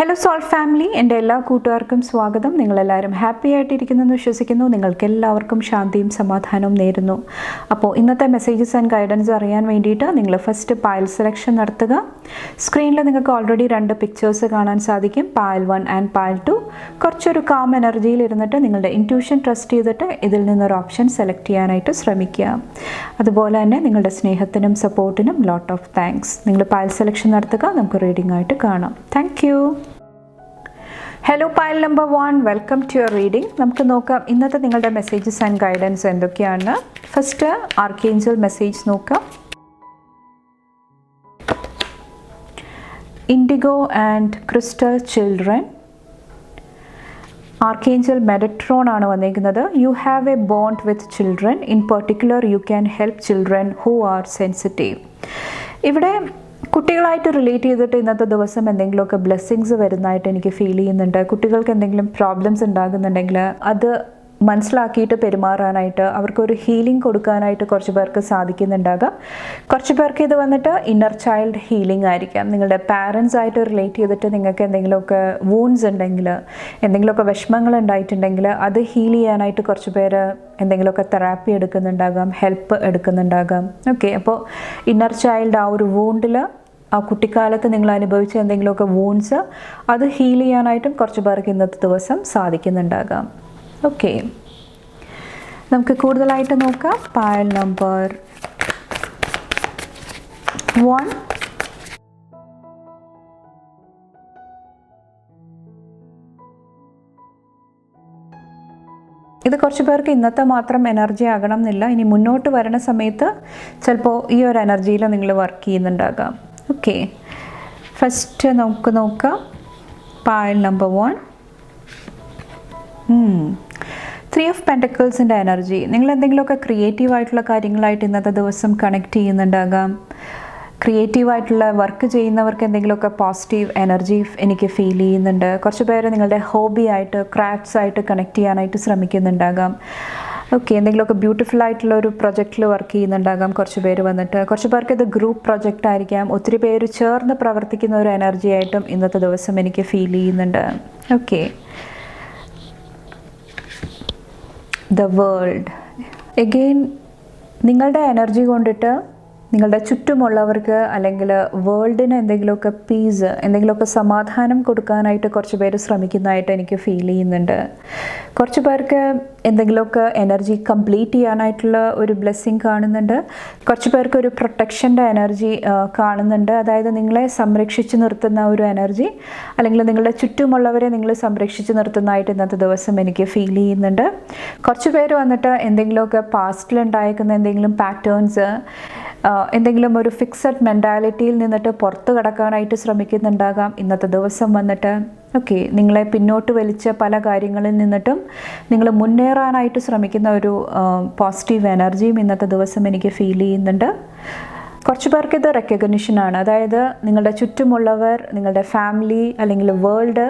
Hello soul family, എൻ്റെ എല്ലാ കൂട്ടുകാർക്കും സ്വാഗതം. നിങ്ങളെല്ലാവരും ഹാപ്പി ആയിട്ടിരിക്കുന്നെന്ന് വിശ്വസിക്കുന്നു. നിങ്ങൾക്കെല്ലാവർക്കും ശാന്തിയും സമാധാനവും നേരുന്നു. അപ്പോൾ ഇന്നത്തെ മെസ്സേജസ് ആൻഡ് ഗൈഡൻസ് അറിയാൻ വേണ്ടിയിട്ട് നിങ്ങൾ ഫസ്റ്റ് പായൽ സെലക്ഷൻ നടത്തുക. സ്ക്രീനിൽ നിങ്ങൾക്ക് ഓൾറെഡി 2 പിക്ചേഴ്സ് കാണാൻ സാധിക്കും, പായൽ 1 ആൻഡ് പായൽ 2. കുറച്ചൊരു കാം എനർജിയിൽ ഇരുന്നിട്ട് നിങ്ങളുടെ ഇൻറ്റ്യൂഷൻ ട്രസ്റ്റ് ചെയ്തിട്ട് ഇതിൽ നിന്നൊരു ഓപ്ഷൻ സെലക്ട് ചെയ്യാനായിട്ട് ശ്രമിക്കുക. അതുപോലെ തന്നെ നിങ്ങളുടെ സ്നേഹത്തിനും സപ്പോർട്ടിനും ലോട്ട് ഓഫ് താങ്ക്സ്. നിങ്ങൾ പായൽ സെലക്ഷൻ നടത്തുക, നമുക്ക് റീഡിംഗ് ആയിട്ട് കാണാം. Thank you. Hello pile number 1, welcome to your reading. നമുക്ക് നോക്കാം ഇന്നത്തെ നിങ്ങളുടെ മെസ്സേജസ് ആൻഡ് ഗൈഡൻസ് എന്തൊക്കെയാണ്. ഫസ്റ്റ് ആർക്കേഞ്ചൽ മെസ്സേജ് നോക്കാം. Indigo and crystal children. Archangel Metatron ആണ് വന്നിരിക്കുന്നത്. You have a bond with children. In particular you can help children who are sensitive. ഇവിടെ കുട്ടികളായിട്ട് റിലേറ്റ് ചെയ്തിട്ട് ഇന്നത്തെ ദിവസം എന്തെങ്കിലുമൊക്കെ ബ്ലെസ്സിങ്സ് വരുന്നതായിട്ട് എനിക്ക് ഫീൽ ചെയ്യുന്നുണ്ട്. കുട്ടികൾക്ക് എന്തെങ്കിലും പ്രോബ്ലംസ് ഉണ്ടാകുന്നുണ്ടെങ്കിൽ അത് മനസ്സിലാക്കിയിട്ട് പെരുമാറാനായിട്ട് അവർക്കൊരു ഹീലിംഗ് കൊടുക്കാനായിട്ട് കുറച്ച് പേർക്ക് സാധിക്കുന്നുണ്ടാകാം. കുറച്ച് പേർക്ക് ഇത് വന്നിട്ട് ഇന്നർ ചൈൽഡ് ഹീലിംഗ് ആയിരിക്കാം. നിങ്ങളുടെ പാരൻസ് ആയിട്ട് റിലേറ്റ് ചെയ്തിട്ട് നിങ്ങൾക്ക് എന്തെങ്കിലുമൊക്കെ വൂൺസ് ഉണ്ടെങ്കിൽ, എന്തെങ്കിലുമൊക്കെ വിഷമങ്ങൾ ഉണ്ടായിട്ടുണ്ടെങ്കിൽ അത് ഹീൽ ചെയ്യാനായിട്ട് കുറച്ച് പേര് എന്തെങ്കിലുമൊക്കെ തെറാപ്പി എടുക്കുന്നുണ്ടാകാം, ഹെൽപ്പ് എടുക്കുന്നുണ്ടാകാം. ഓക്കെ, അപ്പോൾ ഇന്നർ ചൈൽഡ് ആ ഒരു വൂണ്ടിൽ, ആ കുട്ടിക്കാലത്ത് നിങ്ങൾ അനുഭവിച്ച എന്തെങ്കിലുമൊക്കെ വൂൺസ് അത് ഹീൽ ചെയ്യാനായിട്ടും കുറച്ച് പേർക്ക് ഇന്നത്തെ ദിവസം സാധിക്കുന്നുണ്ടാകാം. ഓക്കെ, നമുക്ക് കൂടുതലായിട്ട് നോക്കാം. Pile number 1. ഇത് കുറച്ച് പേർക്ക് ഇന്നത്തെ മാത്രം എനർജി ആകണം എന്നില്ല. ഇനി മുന്നോട്ട് വരണ സമയത്ത് ചിലപ്പോൾ ഈ ഒരു എനർജിയിൽ നിങ്ങൾ വർക്ക് ചെയ്യുന്നുണ്ടാകാം. ഓക്കെ, ഫസ്റ്റ് നമുക്ക് നോക്കാം പായൽ നമ്പർ 1. 3 ഓഫ് പെൻറ്റക്കിൾസിൻ്റെ എനർജി. നിങ്ങൾ എന്തെങ്കിലുമൊക്കെ ക്രിയേറ്റീവായിട്ടുള്ള കാര്യങ്ങളായിട്ട് ഇന്നത്തെ ദിവസം കണക്ട് ചെയ്യുന്നുണ്ടാകാം. ക്രിയേറ്റീവായിട്ടുള്ള വർക്ക് ചെയ്യുന്നവർക്ക് എന്തെങ്കിലുമൊക്കെ പോസിറ്റീവ് എനർജി എനിക്ക് ഫീൽ ചെയ്യുന്നുണ്ട്. കുറച്ച് പേര് നിങ്ങളുടെ ഹോബി ആയിട്ട്, ക്രാഫ്റ്റ്സ് ആയിട്ട് കണക്ട് ചെയ്യാനായിട്ട് ശ്രമിക്കുന്നുണ്ടാകാം. ഓക്കെ, എന്തെങ്കിലുമൊക്കെ ബ്യൂട്ടിഫുൾ ആയിട്ടുള്ള ഒരു പ്രൊജക്റ്റിൽ വർക്ക് ചെയ്യുന്നുണ്ടാകാം കുറച്ച് പേര് വന്നിട്ട്. കുറച്ച് പേർക്ക് ഇത് ഗ്രൂപ്പ് പ്രൊജക്റ്റ് ആയിരിക്കാം. ഒത്തിരി പേര് ചേർന്ന് പ്രവർത്തിക്കുന്ന ഒരു എനർജി ആയിട്ടും ഇന്നത്തെ ദിവസം എനിക്ക് ഫീൽ ചെയ്യുന്നുണ്ട്. Okay, the world. എഗെയിൻ നിങ്ങളുടെ എനർജി കൊണ്ടിട്ട് നിങ്ങളുടെ ചുറ്റുമുള്ളവർക്ക് അല്ലെങ്കിൽ വേൾഡിന് എന്തെങ്കിലുമൊക്കെ പീസ്, എന്തെങ്കിലുമൊക്കെ സമാധാനം കൊടുക്കാനായിട്ട് കുറച്ച് പേര് ശ്രമിക്കുന്നതായിട്ട് എനിക്ക് ഫീൽ ചെയ്യുന്നുണ്ട്. കുറച്ച് പേർക്ക് എന്തെങ്കിലുമൊക്കെ എനർജി കംപ്ലീറ്റ് ചെയ്യാനായിട്ടുള്ള ഒരു ബ്ലെസ്സിങ് കാണുന്നുണ്ട്. കുറച്ച് പേർക്ക് ഒരു പ്രൊട്ടക്ഷൻ്റെ എനർജി കാണുന്നുണ്ട്. അതായത് നിങ്ങളെ സംരക്ഷിച്ച് നിർത്തുന്ന ഒരു എനർജി, അല്ലെങ്കിൽ നിങ്ങളുടെ ചുറ്റുമുള്ളവരെ നിങ്ങൾ സംരക്ഷിച്ച് നിർത്തുന്നതായിട്ട് ഇന്നത്തെ ദിവസം എനിക്ക് ഫീൽ ചെയ്യുന്നുണ്ട്. കുറച്ച് പേര് വന്നിട്ട് എന്തെങ്കിലുമൊക്കെ പാസ്റ്റിലുണ്ടായിരിക്കുന്ന എന്തെങ്കിലും പാറ്റേൺസ്, എന്തെങ്കിലും ഒരു ഫിക്സഡ് മെൻറ്റാലിറ്റിയിൽ നിന്നിട്ട് പുറത്ത് കടക്കാനായിട്ട് ശ്രമിക്കുന്നുണ്ടാകാം ഇന്നത്തെ ദിവസം വന്നിട്ട്. ഓക്കെ, നിങ്ങളെ പിന്നോട്ട് വലിച്ച പല കാര്യങ്ങളിൽ നിന്നിട്ടും നിങ്ങൾ മുന്നേറാനായിട്ട് ശ്രമിക്കുന്ന ഒരു പോസിറ്റീവ് എനർജിയും ഇന്നത്തെ ദിവസം എനിക്ക് ഫീൽ ചെയ്യുന്നുണ്ട്. കുറച്ച് പേർക്ക് ഇത് റെക്കഗ്നിഷനാണ്. അതായത് നിങ്ങളുടെ ചുറ്റുമുള്ളവർ, നിങ്ങളുടെ ഫാമിലി അല്ലെങ്കിൽ വേൾഡ്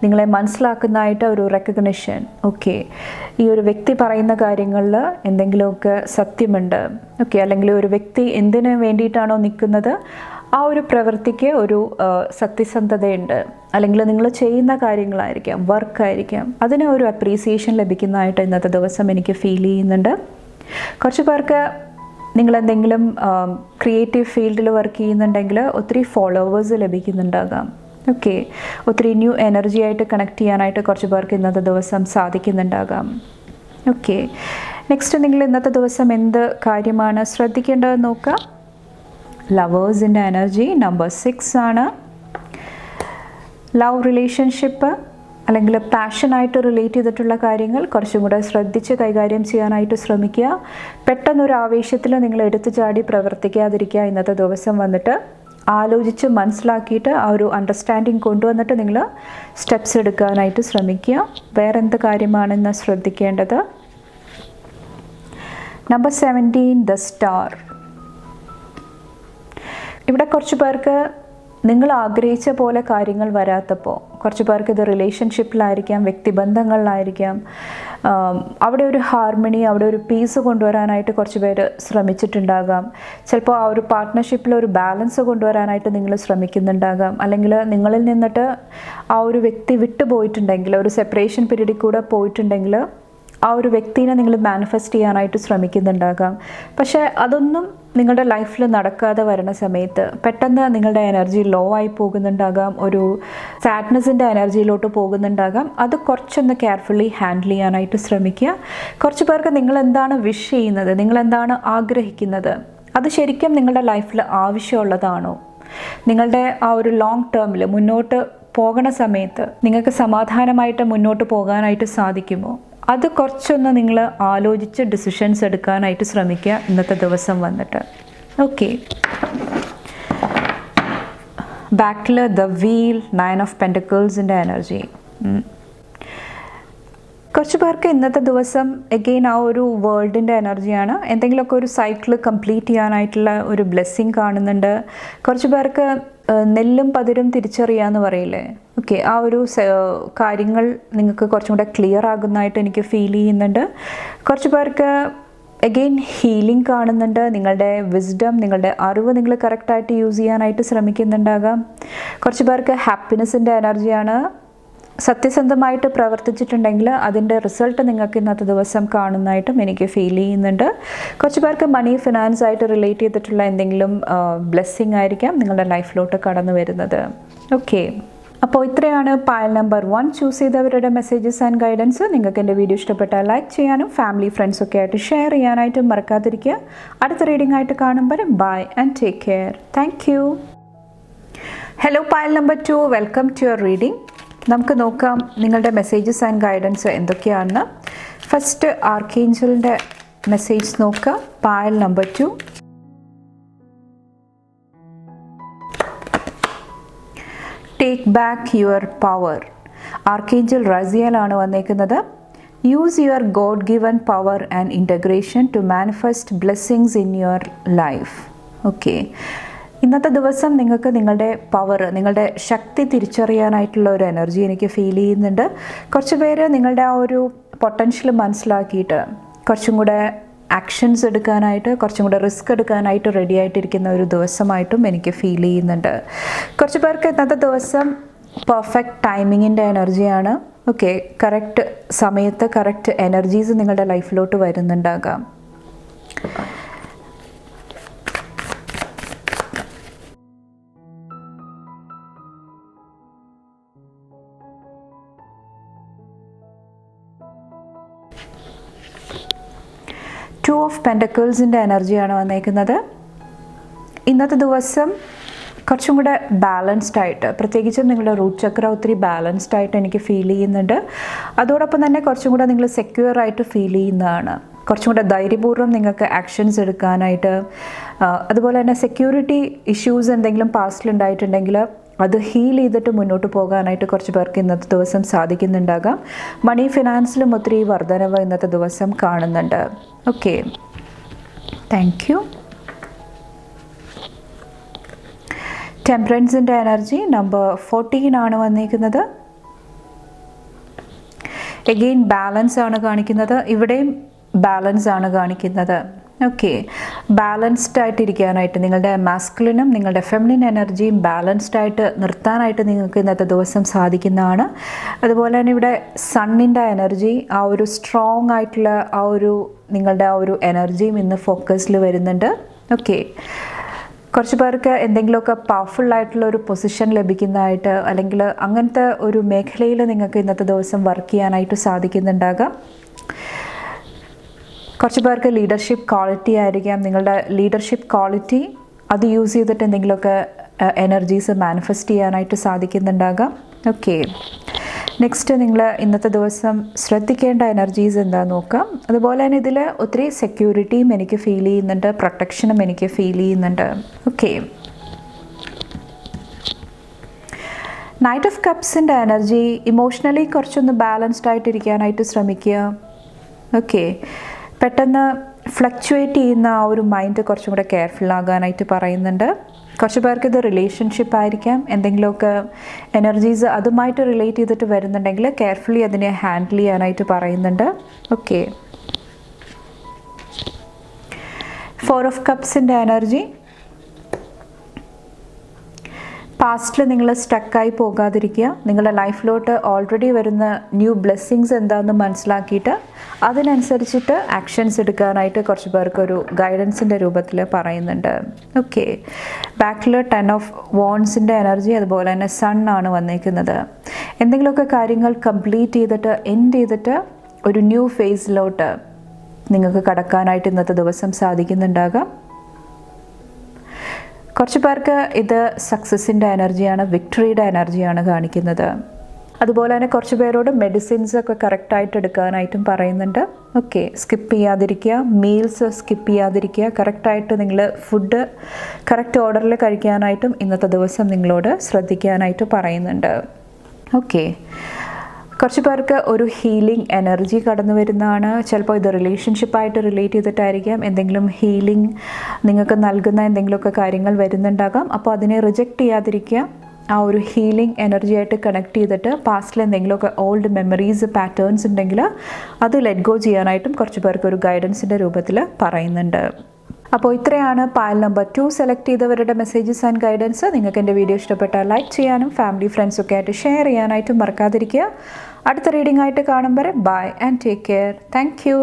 നിങ്ങളെ മനസ്സിലാക്കുന്നതായിട്ട് ഒരു റെക്കഗ്നിഷൻ. ഓക്കെ, ഈ ഒരു വ്യക്തി പറയുന്ന കാര്യങ്ങളിൽ എന്തെങ്കിലുമൊക്കെ സത്യമുണ്ട്. ഓക്കെ, അല്ലെങ്കിൽ ഒരു വ്യക്തി എന്തിനു വേണ്ടിയിട്ടാണോ നിൽക്കുന്നത് ആ ഒരു പ്രവൃത്തിക്ക് ഒരു സത്യസന്ധതയുണ്ട്. അല്ലെങ്കിൽ നിങ്ങൾ ചെയ്യുന്ന കാര്യങ്ങളായിരിക്കാം, വർക്കായിരിക്കാം, അതിന് ഒരു അപ്രീസിയേഷൻ ലഭിക്കുന്നതായിട്ട് ഇന്നത്തെ ദിവസം എനിക്ക് ഫീൽ ചെയ്യുന്നുണ്ട്. കുറച്ച് പേർക്ക് നിങ്ങളെന്തെങ്കിലും ക്രിയേറ്റീവ് ഫീൽഡിൽ വർക്ക് ചെയ്യുന്നുണ്ടെങ്കിൽ ഒത്തിരി ഫോളോവേഴ്സ് ലഭിക്കുന്നുണ്ടാകാം. ഓക്കെ, ഒത്തിരി ന്യൂ എനർജി ആയിട്ട് കണക്ട് ചെയ്യാനായിട്ട് കുറച്ച് പേർക്ക് ഇന്നത്തെ ദിവസം സാധിക്കുന്നുണ്ടാകാം. ഓക്കെ, നെക്സ്റ്റ് നിങ്ങൾ ഇന്നത്തെ ദിവസം എന്ത് കാര്യമാണ് ശ്രദ്ധിക്കേണ്ടതെന്ന് നോക്കാം. ലവേഴ്സിൻ്റെ എനർജി നമ്പർ 6 ആണ്. ലവ് റിലേഷൻഷിപ്പ് അല്ലെങ്കിൽ പാഷനായിട്ട് റിലേറ്റ് ചെയ്തിട്ടുള്ള കാര്യങ്ങൾ കുറച്ചും കൂടെ ശ്രദ്ധിച്ച് കൈകാര്യം ചെയ്യാനായിട്ട് ശ്രമിക്കുക. പെട്ടെന്നൊരു ആവേശത്തിൽ നിങ്ങൾ എടുത്തു ചാടി പ്രവർത്തിക്കാതിരിക്കുക. ഇന്നത്തെ ദിവസം വന്നിട്ട് ആലോചിച്ച് മനസ്സിലാക്കിയിട്ട് ആ ഒരു അണ്ടർസ്റ്റാൻഡിങ് കൊണ്ടുവന്നിട്ട് നിങ്ങൾ സ്റ്റെപ്സ് എടുക്കാനായിട്ട് ശ്രമിക്കുക. വേറെ എന്ത് കാര്യമാണെന്ന് ശ്രദ്ധിക്കേണ്ടത്. Number 17, the star. ഇവിടെ കുറച്ച് പേർക്ക് നിങ്ങൾ ആഗ്രഹിച്ച പോലെ കാര്യങ്ങൾ വരാത്തപ്പോൾ, കുറച്ച് പേർക്ക് ഇത് റിലേഷൻഷിപ്പിലായിരിക്കാം, വ്യക്തിബന്ധങ്ങളിലായിരിക്കാം. അവിടെ ഒരു ഹാർമണി, അവിടെ ഒരു പീസ് കൊണ്ടുവരാനായിട്ട് കുറച്ച് പേര് ശ്രമിച്ചിട്ടുണ്ടാകാം. ചിലപ്പോൾ ആ ഒരു പാർട്ട്ണർഷിപ്പിൽ ഒരു ബാലൻസ് കൊണ്ടുവരാനായിട്ട് നിങ്ങൾ ശ്രമിക്കുന്നുണ്ടാകാം. അല്ലെങ്കിൽ നിങ്ങളിൽ നിന്നിട്ട് ആ ഒരു വ്യക്തി വിട്ടുപോയിട്ടുണ്ടെങ്കിൽ, ഒരു സെപ്പറേഷൻ പീരീഡിൽ കൂടെ പോയിട്ടുണ്ടെങ്കിൽ ആ ഒരു വ്യക്തിനെ നിങ്ങൾ മാനിഫെസ്റ്റ് ചെയ്യാനായിട്ട് ശ്രമിക്കുന്നുണ്ടാകാം. പക്ഷേ അതൊന്നും നിങ്ങളുടെ ലൈഫിൽ നടക്കാതെ വരുന്ന സമയത്ത് പെട്ടെന്ന് നിങ്ങളുടെ എനർജി ലോ ആയി പോകുന്നുണ്ടാകാം, ഒരു സാഡ്നെസ്സിൻ്റെ എനർജിയിലോട്ട് പോകുന്നുണ്ടാകാം. അത് കുറച്ചൊന്ന് കെയർഫുള്ളി ഹാൻഡിൽ ചെയ്യാനായിട്ട് ശ്രമിക്കുക. കുറച്ച് പേർക്ക് നിങ്ങൾ എന്താണ് വിഷ് ചെയ്യുന്നത്, നിങ്ങൾ എന്താണ് ആഗ്രഹിക്കുന്നത്, അത് ശരിക്കും നിങ്ങളുടെ ലൈഫിൽ ആവശ്യമുള്ളതാണോ? നിങ്ങളുടെ ആ ഒരു ലോങ് ടേമിൽ മുന്നോട്ട് പോകുന്ന സമയത്ത് നിങ്ങൾക്ക് സമാധാനമായിട്ട് മുന്നോട്ട് പോകാനായിട്ട് സാധിക്കുമോ? അത് കുറച്ചൊന്ന് നിങ്ങൾ ആലോചിച്ച് ഡിസിഷൻസ് എടുക്കാനായിട്ട് ശ്രമിക്കുക ഇന്നത്തെ ദിവസം വന്നിട്ട്. ഓക്കെ, ബാക്കിൽ ദ വീൽ, 9 ഓഫ് പെൻറ്റക്കിൾസിൻ്റെ എനർജി. കുറച്ച് പേർക്ക് ഇന്നത്തെ ദിവസം എഗെയിൻ ആ ഒരു വേൾഡിൻ്റെ എനർജിയാണ്. എന്തെങ്കിലുമൊക്കെ ഒരു സൈക്കിൾ കംപ്ലീറ്റ് ചെയ്യാനായിട്ടുള്ള ഒരു ബ്ലെസ്സിങ് കാണുന്നുണ്ട്. കുറച്ച് പേർക്ക് നെല്ലും പതിരും തിരിച്ചറിയാന്ന് പറയില്ലേ, ഓക്കെ, ആ ഒരു കാര്യങ്ങൾ നിങ്ങൾക്ക് കുറച്ചും കൂടെ ക്ലിയർ ആകുന്നതായിട്ട് എനിക്ക് ഫീൽ ചെയ്യുന്നുണ്ട്. കുറച്ച് പേർക്ക് എഗെയിൻ ഹീലിംഗ് കാണുന്നുണ്ട്. നിങ്ങളുടെ വിസ്ഡം, നിങ്ങളുടെ അറിവ് നിങ്ങൾ കറക്റ്റായിട്ട് യൂസ് ചെയ്യാനായിട്ട് ശ്രമിക്കുന്നുണ്ടാകാം. കുറച്ച് പേർക്ക് ഹാപ്പിനെസ്സിൻ്റെ എനർജിയാണ്. സത്യസന്ധമായിട്ട് പ്രവർത്തിച്ചിട്ടുണ്ടെങ്കിൽ അതിൻ്റെ റിസൾട്ട് നിങ്ങൾക്ക് ഇന്നത്തെ ദിവസം കാണുന്നതായിട്ടും എനിക്ക് ഫീൽ ചെയ്യുന്നുണ്ട്. കുറച്ച് പേർക്ക് മണി, ഫിനാൻസ് ആയിട്ട് റിലേറ്റ് ചെയ്തിട്ടുള്ള എന്തെങ്കിലും ബ്ലെസ്സിങ് ആയിരിക്കാം നിങ്ങളുടെ ലൈഫിലോട്ട് കടന്നു വരുന്നത്. ഓക്കെ, അപ്പോൾ ഇത്രയാണ് പൈൽ നമ്പർ 1 ചൂസ് ചെയ്തവരുടെ മെസ്സേജസ് ആൻഡ് ഗൈഡൻസ്. നിങ്ങൾക്ക് എൻ്റെ വീഡിയോ ഇഷ്ടപ്പെട്ടാൽ ലൈക്ക് ചെയ്യാനും ഫാമിലി ഫ്രണ്ട്സൊക്കെ ആയിട്ട് ഷെയർ ചെയ്യാനായിട്ടും മറക്കാതിരിക്കുക. അടുത്ത റീഡിംഗ് ആയിട്ട് കാണുമ്പോൾ bye and take care. Thank you. Hello pile number 2, welcome to your reading. നമുക്ക് നോക്കാം നിങ്ങളുടെ മെസ്സേജസ് ആൻഡ് ഗൈഡൻസ് എന്തൊക്കെയാണെന്ന്. ഫസ്റ്റ് ആർക്കേഞ്ചലിൻ്റെ മെസ്സേജ് നോക്കുക. Pile number 2. Take back your power. Archangel റസിയലാണ് വന്നേക്കുന്നത്. Use your God given power and integration to manifest blessings in your life. Okay, ഇന്നത്തെ ദിവസം നിങ്ങൾക്ക് നിങ്ങളുടെ പവർ, നിങ്ങളുടെ ശക്തി തിരിച്ചറിയാനായിട്ടുള്ള ഒരു എനർജി എനിക്ക് ഫീൽ ചെയ്യുന്നുണ്ട്. കുറച്ച് പേര് നിങ്ങളുടെ ആ ഒരു പൊട്ടൻഷ്യൽ മനസ്സിലാക്കിയിട്ട് കുറച്ചും കൂടെ ആക്ഷൻസ് എടുക്കാനായിട്ട്, കുറച്ചും കൂടെ റിസ്ക് എടുക്കാനായിട്ട് റെഡി ആയിട്ടിരിക്കുന്ന ഒരു ദിവസമായിട്ടും എനിക്ക് ഫീൽ ചെയ്യുന്നുണ്ട്. കുറച്ച് പേർക്ക് ഇന്നത്തെ ദിവസം പെർഫെക്റ്റ് ടൈമിങ്ങിൻ്റെ എനർജിയാണ്. ഓക്കെ, കറക്റ്റ് സമയത്ത് കറക്റ്റ് എനർജീസ് നിങ്ങളുടെ ലൈഫിലോട്ട് വരുന്നുണ്ടാകാം. ടു ഓഫ് പെൻറ്റക്കിൾസിൻ്റെ എനർജിയാണ് വന്നേക്കുന്നത്. ഇന്നത്തെ ദിവസം കുറച്ചും കൂടെ ബാലൻസ്ഡ് ആയിട്ട്, പ്രത്യേകിച്ചും നിങ്ങളുടെ റൂട്ട് ചക്ര ഒത്തിരി ബാലൻസ്ഡ് ആയിട്ട് എനിക്ക് ഫീൽ ചെയ്യുന്നുണ്ട്. അതോടൊപ്പം തന്നെ കുറച്ചും കൂടെ നിങ്ങൾ സെക്യൂർ ആയിട്ട് ഫീൽ ചെയ്യുന്നതാണ്. കുറച്ചും കൂടെ ധൈര്യപൂർവ്വം നിങ്ങൾക്ക് ആക്ഷൻസ് എടുക്കാനായിട്ട്, അതുപോലെ തന്നെ സെക്യൂരിറ്റി ഇഷ്യൂസ് എന്തെങ്കിലും പാസ്റ്റിലുണ്ടായിട്ടുണ്ടെങ്കിൽ അത് ഹീൽ ചെയ്തിട്ട് മുന്നോട്ട് പോകാനായിട്ട് കുറച്ച് പേർക്ക് ഇന്നത്തെ ദിവസം സാധിക്കുന്നുണ്ടാകാം. മണി, ഫിനാൻസിലും ഒത്തിരി വർധനവ് ഇന്നത്തെ ദിവസം കാണുന്നുണ്ട്. Okay, thank you. ടെമ്പറൻസിൻ്റെ എനർജി നമ്പർ 14 ആണ് വന്നിരിക്കുന്നത്. എഗെയിൻ ബാലൻസ് ആണ് കാണിക്കുന്നത്. ഇവിടെയും ബാലൻസ് ആണ് കാണിക്കുന്നത്. ഓക്കെ, ബാലൻസ്ഡ് ആയിട്ടിരിക്കാനായിട്ട്, നിങ്ങളുടെ മാസ്കുലിനും നിങ്ങളുടെ ഫെമിനിൻ എനർജിയും ബാലൻസ്ഡ് ആയിട്ട് നിർത്താനായിട്ട് നിങ്ങൾക്ക് ഇന്നത്തെ ദിവസം സാധിക്കുന്നതാണ്. അതുപോലെ തന്നെ ഇവിടെ സണ്ണിൻ്റെ എനർജി, ആ ഒരു സ്ട്രോങ് ആയിട്ടുള്ള ആ ഒരു നിങ്ങളുടെ ആ ഒരു എനർജിയും ഇന്ന് ഫോക്കസിൽ വരുന്നുണ്ട്. ഓക്കെ, കുറച്ച് പേർക്ക് എന്തെങ്കിലുമൊക്കെ പവർഫുള്ളായിട്ടുള്ള ഒരു പൊസിഷൻ ലഭിക്കുന്നതായിട്ട്, അല്ലെങ്കിൽ അങ്ങനത്തെ ഒരു മേഖലയിൽ നിങ്ങൾക്ക് ഇന്നത്തെ ദിവസം വർക്ക് ചെയ്യാനായിട്ട് സാധിക്കുന്നുണ്ടാകാം. കുറച്ച് പേർക്ക് ലീഡർഷിപ്പ് ക്വാളിറ്റി ആയിരിക്കാം. നിങ്ങളുടെ ലീഡർഷിപ്പ് ക്വാളിറ്റി അത് യൂസ് ചെയ്തിട്ട് എന്തെങ്കിലുമൊക്കെ എനർജീസ് മാനിഫെസ്റ്റ് ചെയ്യാനായിട്ട് സാധിക്കുന്നുണ്ടാകാം. ഓക്കെ, നെക്സ്റ്റ് നിങ്ങൾ ഇന്നത്തെ ദിവസം ശ്രദ്ധിക്കേണ്ട എനർജീസ് എന്താണെന്ന് നോക്കാം. അതുപോലെ തന്നെ ഇതിൽ ഒത്തിരി സെക്യൂരിറ്റിയും എനിക്ക് ഫീൽ ചെയ്യുന്നുണ്ട്, പ്രൊട്ടക്ഷനും എനിക്ക് ഫീൽ ചെയ്യുന്നുണ്ട്. ഓക്കെ, നൈറ്റ് ഓഫ് കപ്സിൻ്റെ എനർജി, ഇമോഷണലി കുറച്ചൊന്ന് ബാലൻസ്ഡ് ആയിട്ടിരിക്കാനായിട്ട് ശ്രമിക്കുക. ഓക്കെ, പെട്ടെന്ന് ഫ്ലക്ച്വേറ്റ് ചെയ്യുന്ന ആ ഒരു മൈൻഡ് കുറച്ചും കൂടെ കെയർഫുൾ ആകാനായിട്ട് പറയുന്നുണ്ട്. കുറച്ച് പേർക്ക് ഇത് റിലേഷൻഷിപ്പ് ആയിരിക്കാം, എന്തെങ്കിലുമൊക്കെ എനർജീസ് അതുമായിട്ട് റിലേറ്റ് ചെയ്തിട്ട് വരുന്നുണ്ടെങ്കിൽ കെയർഫുള്ളി അതിനെ ഹാൻഡിൽ ചെയ്യാനായിട്ട് പറയുന്നുണ്ട്. ഓക്കെ, 4 ഓഫ് കപ്സിൻ്റെ എനർജി. പാസ്റ്റിൽ നിങ്ങൾ സ്റ്റക്കായി പോകാതിരിക്കുക. നിങ്ങളുടെ ലൈഫിലോട്ട് ഓൾറെഡി വരുന്ന ന്യൂ ബ്ലെസ്സിങ്സ് എന്താണെന്ന് മനസ്സിലാക്കിയിട്ട് അതിനനുസരിച്ചിട്ട് ആക്ഷൻസ് എടുക്കാനായിട്ട് കുറച്ച് പേർക്കൊരു ഗൈഡൻസിൻ്റെ രൂപത്തിൽ പറയുന്നുണ്ട്. ഓക്കെ, ബാക്കിൽ 10 ഓഫ് വോൺസിൻ്റെ എനർജി, അതുപോലെ തന്നെ സൺ ആണ് വന്നേക്കുന്നത്. എന്തെങ്കിലുമൊക്കെ കാര്യങ്ങൾ കംപ്ലീറ്റ് ചെയ്തിട്ട് എൻഡ് ചെയ്തിട്ട് ഒരു ന്യൂ ഫേസിലോട്ട് നിങ്ങൾക്ക് കടക്കാനായിട്ട് ഇന്നത്തെ ദിവസം സാധിക്കുന്നുണ്ടാകാം. കുറച്ച് പേർക്ക് ഇത് സക്സസിൻ്റെ എനർജിയാണ്, വിക്ടറിയുടെ എനർജിയാണ് കാണിക്കുന്നത്. അതുപോലെ തന്നെ കുറച്ച് പേരോട് മെഡിസിൻസ് ഒക്കെ കറക്റ്റായിട്ട് എടുക്കാനായിട്ടും പറയുന്നുണ്ട്. ഓക്കെ, സ്കിപ്പ് ചെയ്യാതിരിക്കുക, മീൽസ് സ്കിപ്പ് ചെയ്യാതിരിക്കുക, കറക്റ്റായിട്ട് നിങ്ങൾ ഫുഡ് കറക്റ്റ് ഓർഡറിൽ കഴിക്കാനായിട്ടും ഇന്നത്തെ ദിവസം നിങ്ങളോട് ശ്രദ്ധിക്കാനായിട്ട് പറയുന്നുണ്ട്. ഓക്കെ, കുറച്ച് പേർക്ക് ഒരു ഹീലിംഗ് എനർജി കടന്നു വരുന്നതാണ്. ചിലപ്പോൾ ഇത് റിലേഷൻഷിപ്പായിട്ട് റിലേറ്റ് ചെയ്തിട്ടായിരിക്കാം. എന്തെങ്കിലും ഹീലിംഗ് നിങ്ങൾക്ക് നൽകുന്ന എന്തെങ്കിലുമൊക്കെ കാര്യങ്ങൾ വരുന്നുണ്ടാകാം. അപ്പോൾ അതിനെ റിജക്റ്റ് ചെയ്യാതിരിക്കുക. ആ ഒരു ഹീലിംഗ് എനർജിയായിട്ട് കണക്ട് ചെയ്തിട്ട് പാസ്റ്റിൽ എന്തെങ്കിലുമൊക്കെ ഓൾഡ് മെമ്മറീസ് പാറ്റേൺസ് ഉണ്ടെങ്കിൽ അത് ലെറ്റ് ഗോ ചെയ്യാനായിട്ടും കുറച്ച് പേർക്ക് ഒരു ഗൈഡൻസിൻ്റെ രൂപത്തിൽ പറയുന്നുണ്ട്. അപ്പോൾ ഇത്രയാണ് പായൽ നമ്പർ 2 സെലക്ട് ചെയ്തവരുടെ മെസ്സേജസ് ആൻഡ് ഗൈഡൻസ്. നിങ്ങൾക്ക് എൻ്റെ വീഡിയോ ഇഷ്ടപ്പെട്ടാൽ ലൈക്ക് ചെയ്യാനും ഫാമിലി ഫ്രണ്ട്സൊക്കെ ആയിട്ട് ഷെയർ ചെയ്യാനായിട്ടും മറക്കാതിരിക്കുക. അടുത്ത റീഡിംഗ് ആയിട്ട് കാണും വരെ bye and take care. Thank U.